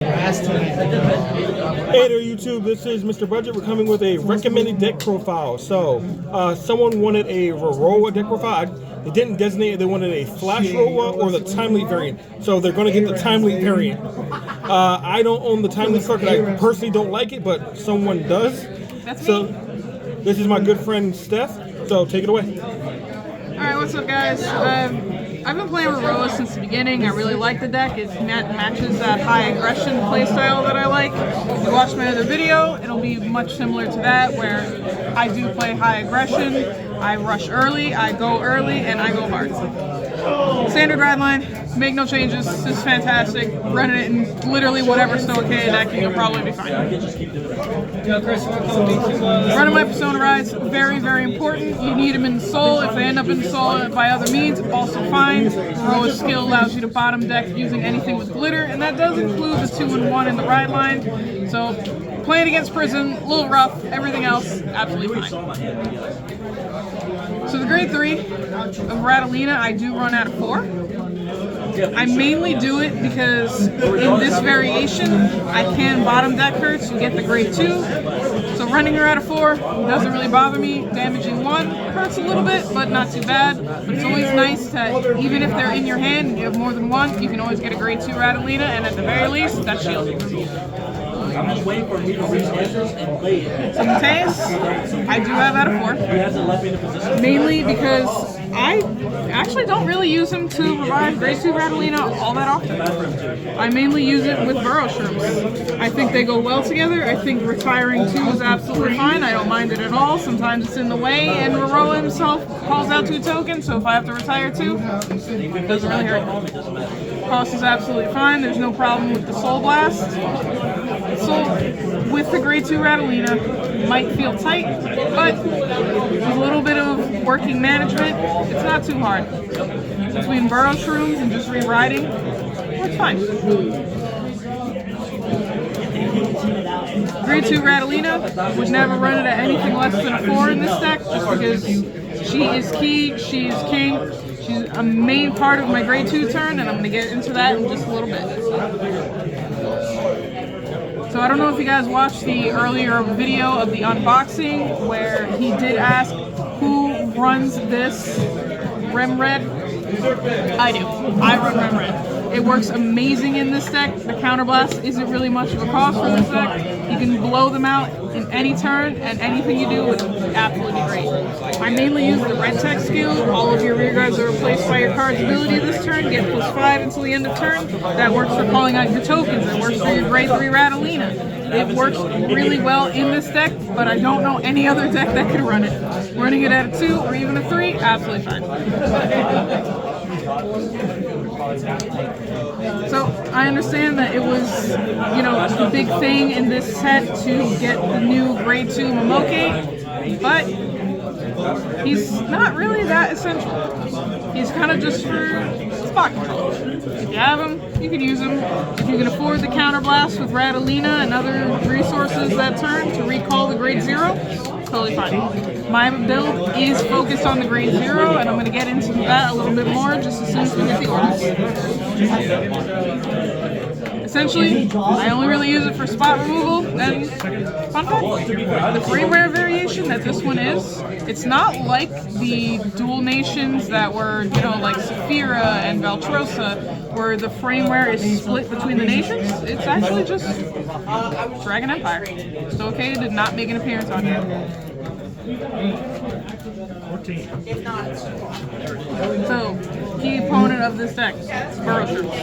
Hey there YouTube, this is Mr. Budget. We're coming with a recommended deck profile. So, someone wanted a Rorowa deck profile. They didn't designate if they wanted a Flash Rorowa or the Timeleap variant. So they're going to get the Timeleap variant. I don't own the Timeleap card because I personally don't like it, but someone does. That's so, me. This is my good friend Steph, so take it away. Alright, what's up guys? I've been playing Rorowa since the beginning. I really like the deck. It matches that high aggression playstyle that I like. If you watch my other video, it'll be much similar to that, where I do play high aggression, I rush early, I go early, and I go hard. Standard ride line, make no changes, this is fantastic. Run it in literally whatever Stoic deck and you'll probably be fine. Running my Persona rides, very, very important. You need them in the soul. If they end up in the soul by other means, also fine. Rorowa's skill allows you to bottom deck using anything with glitter, and that does include the 2-in-1 in the ride line. So, playing against Prison, a little rough, everything else, absolutely fine. So the grade 3 of Ratalina, I do run out of 4. I mainly do it because in this variation, I can bottom deck her to get the grade 2. So running her out of 4 doesn't really bother me. Damaging 1 hurts a little bit, but not too bad. But it's always nice to, even if they're in your hand and you have more than 1, you can always get a grade 2 Ratalina, and at the very least, that's shielding. So Mateus, I do have out of 4, mainly because I actually don't really use him to revive grade 2 Ratalina all that often. I mainly use it with Burrow Shrooms. I think they go well together. I think retiring 2 is absolutely fine. I don't mind it at all. Sometimes it's in the way, and Rorowa himself calls out 2 tokens, so if I have to retire 2, it doesn't really hurt. Cost is absolutely fine. There's no problem with the Soul Blast. So, with the grade 2 Ratalina, might feel tight, but with a little bit of working management, it's not too hard. Between Burrow Shrooms and just rewriting, it's fine. Grade 2 Ratalina would never run it at anything less than a 4 in this deck, just because she is key, she is king. She's a main part of my grade 2 turn, and I'm going to get into that in just a little bit. So I don't know if you guys watched the earlier video of the unboxing where he did ask who runs this Rem Red. I do. I run Rem Red. It works amazing in this deck. The counterblast isn't really much of a cost for this deck. You can blow them out in any turn, and anything you do is absolutely great. I mainly use the red tech skill. All of your rear guards are replaced by your card's ability this turn. Get +5 until the end of turn. That works for calling out your tokens. It works for your grade 3 Ratalina. It works really well in this deck, but I don't know any other deck that could run it. Running it at a 2 or even a 3, absolutely fine. So I understand that it was, the big thing in this set to get the new grade 2 Momoke, but he's not really that essential. He's kind of just for spot control. If you have him, you can use him. If you can afford the counterblast with Ratalina and other resources that turn to recall the grade 0, totally fine. My build is focused on the grade 0, and I'm going to get into that a little bit more just as soon as we get the orders. Essentially, I only really use it for spot removal, and fun fact, the frameware variation that this one is, it's not like the dual nations that were, like Saphira and Valtrosa, where the frameware is split between the nations. It's actually just Dragon Empire. Stoic did not make an appearance on here. 14. So, key opponent of this deck, Burrow Shrooms.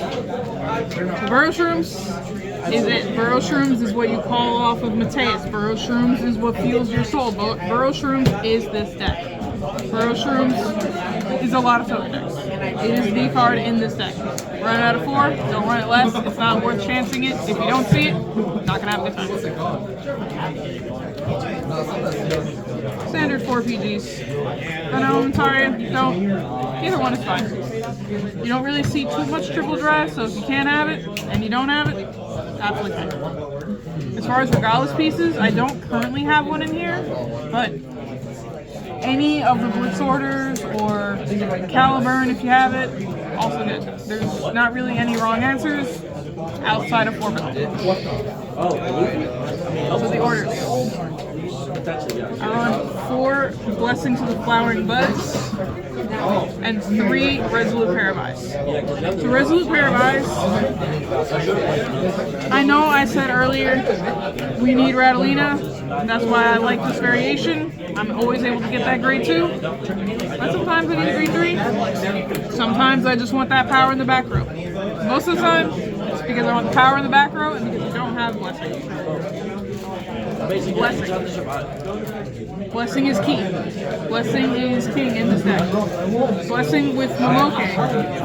So Burrow Shrooms is it. Burrow Shrooms is what you call off of Mateus. Burrow Shrooms is what fuels your soul. Burrow Shrooms is this deck. Burrow Shrooms is a lot of token decks. It is the card in this deck. Run it out of 4, don't run it less. It's not worth chancing it. If you don't see it, not gonna have a good time. Standard 4 PGs. I know, I'm sorry, don't. Either one is fine. You don't really see too much triple drive, so if you can't have it and you don't have it, absolutely fine. As far as regardless pieces, I don't currently have one in here, but any of the Blitz orders or Caliburn if you have it, also good. There's not really any wrong answers. outside of 4 minutes. So the orders. I run 4 Blessings of the Flowering Buds and 3 Resolute Pair of Eyes. So Resolute Pair of Eyes, I know I said earlier we need Ratalina. That's why I like this variation. I'm always able to get that grade 2. But sometimes I need a grade 3. Sometimes I just want that power in the back row. Most of the time, it's because I want the power in the back row and because I don't have Blessing. Blessing is key. Blessing is king in this deck. Blessing with Momoke.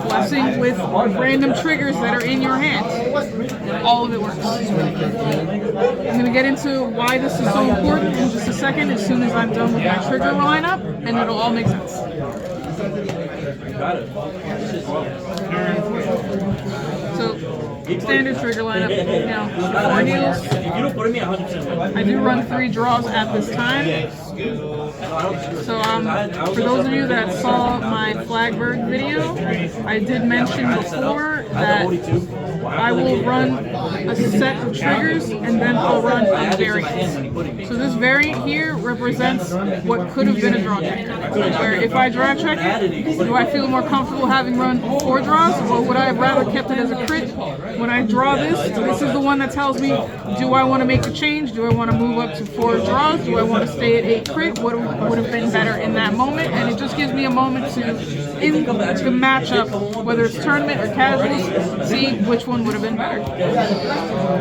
Blessing with random triggers that are in your hand. All of it works. I'm going to get into why this is so important in just a second as soon as I'm done with my trigger lineup, and it'll all make sense. So, standard trigger lineup, you know, 4 deals. I do run 3 draws at this time. So for those of you that saw my Flagbird video, I did mention before that I will run a set of triggers and then I'll run a variant. So this variant here represents what could have been a draw check. Where if I draw check it, do I feel more comfortable having run 4 draws, or would I have rather kept it as a crit? When I draw this is the one that tells me, do I want to make the change? Do I want to move up to 4 draws? Do I want to stay at 8 crit? What would have been better in that moment? And it just gives me a moment to, in the matchup, whether it's tournament or casuals, see which one would have been better.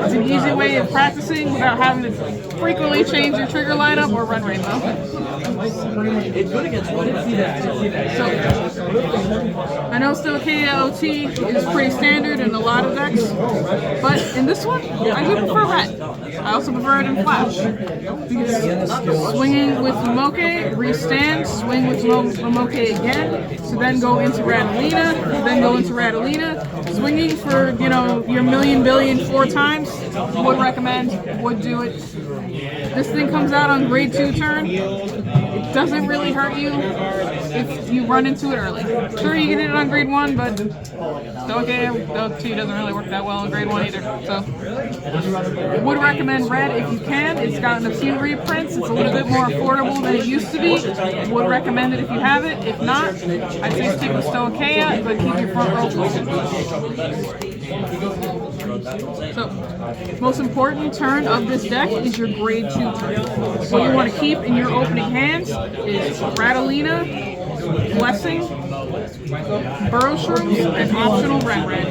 It's an easy way of practicing without having to frequently change your trigger lineup or run rainbow. So, I know still KOT is pretty standard in a lot of decks, but in this one, I do prefer red. I also prefer it in flash. Because swinging with Momoke, restand, swing with Momoke again, so then go into Ratalina, swinging for, you know, your million billion 4 times, would recommend, would do it. This thing comes out on grade 2 turn. It doesn't really hurt you if you run into it early. Sure, you can hit it on grade 1, but though 2 doesn't really work that well on grade 1 either. So, would recommend red if you can. It's gotten a few reprints. It's a little bit more affordable than it used to be. Would recommend it if you have it. If not, I'd say stick with Stoicheia, but keep your front row clean. So, most important turn of this deck is your grade 2 turn. What you want to keep in your opening hands is Ratalina, Blessing, Burrow Shrooms, and optional Remred.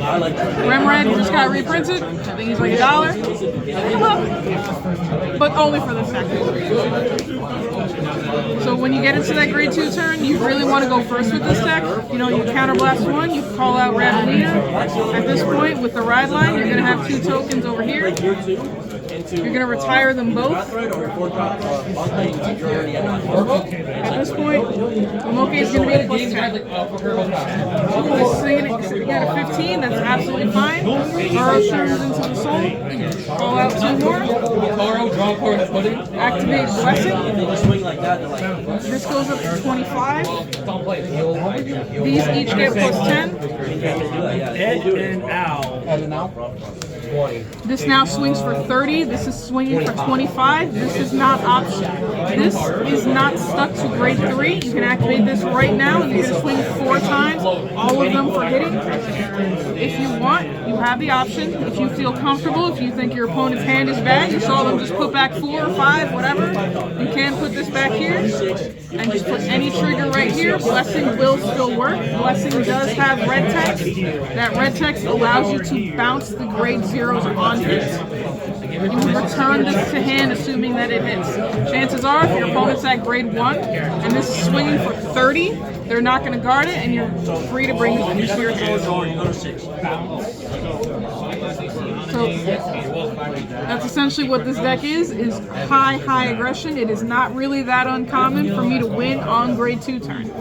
Remred just got reprinted. I think he's like $1. But only for this deck. So when you get into that grade 2 turn, you really want to go first with this deck. You know, you counterblast 1, you call out Ratalina. At this point, with the ride line, you're going to have 2 tokens over here. You're going to retire them both. At this point, Momoke is going to be a plus 10. Sitting at a 15, that's absolutely fine. Burrow Shrooms into the soul. Call out 2 more. Activate Blessing. This goes up to 25. These each get plus 10. This now swings for 30. This is swinging for 25. This is not optional. This is not stuck to grade 3. You can activate this right now. You can swing 4 times, all of them for hitting. If you want, you have the option. If you feel comfortable, if you think your opponent's hand is bad, you saw them just put back 4 or 5, whatever, you can put this back here and just put any trigger right here. Blessing will still work. Blessing does have red text. That red text allows you to bounce the grade 0s on hits. You return this to hand assuming that it hits. Chances are, if your opponent's at grade 1 and this is swinging for 30, they're not going to guard it and you're free to bring this into your hand. So that's essentially what this deck is high aggression. It is not really that uncommon for me to win on grade 2 turn.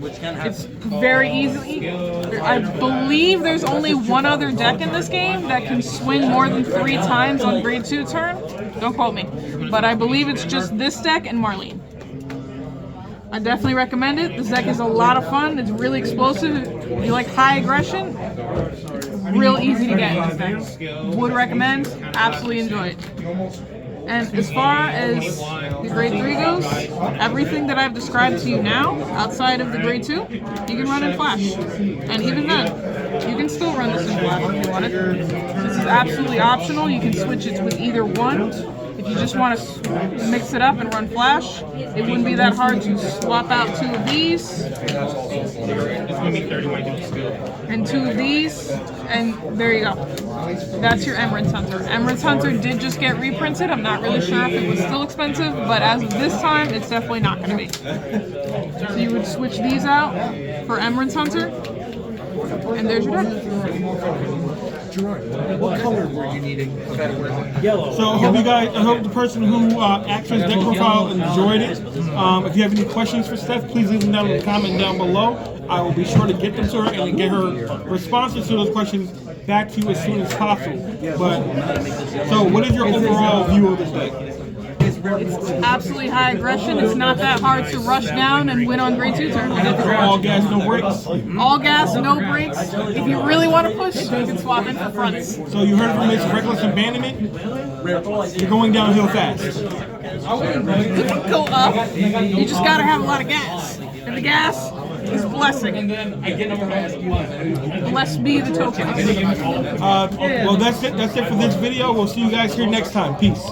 It's very easily. I believe there's only one other deck in this game that can swing more than 3 times on grade 2 turn. Don't quote me. But I believe it's just this deck and Marlene. I definitely recommend it. This deck is a lot of fun. It's really explosive. If you like high aggression, real easy to get in this deck. Would recommend, absolutely enjoy it. And as far as the grade 3 goes, everything that I've described to you now, outside of the grade 2, you can run in Flash. And even then, you can still run this in Flash if you want it. This is absolutely optional. You can switch it with either one. If you just want to mix it up and run Flash, it wouldn't be that hard to swap out 2 of these and 2 of these, and there you go. That's your Emerald Hunter. Emerald Hunter did just get reprinted. I'm not really sure if it was still expensive, but as of this time, it's definitely not going to be. So you would switch these out for Emerald Hunter, and there's your deck. What color were you needing? Yellow. So I hope the person who asked his deck profile enjoyed it. If you have any questions for Steph, please leave them down in the comment down below. I will be sure to get them to her and get her responses to those questions back to you as soon as possible. So what is your overall view of this deck? It's absolutely high aggression. It's not that hard to rush down and win on grade 2 turns. All gas, no brakes? All gas, no brakes. If you really want to push, you can swap in for fronts. So you heard from this reckless abandonment? You're going downhill fast. You can go up. You just got to have a lot of gas. And the gas is blessing. Blessed be the token. Well, that's it. That's it for this video. We'll see you guys here next time. Peace.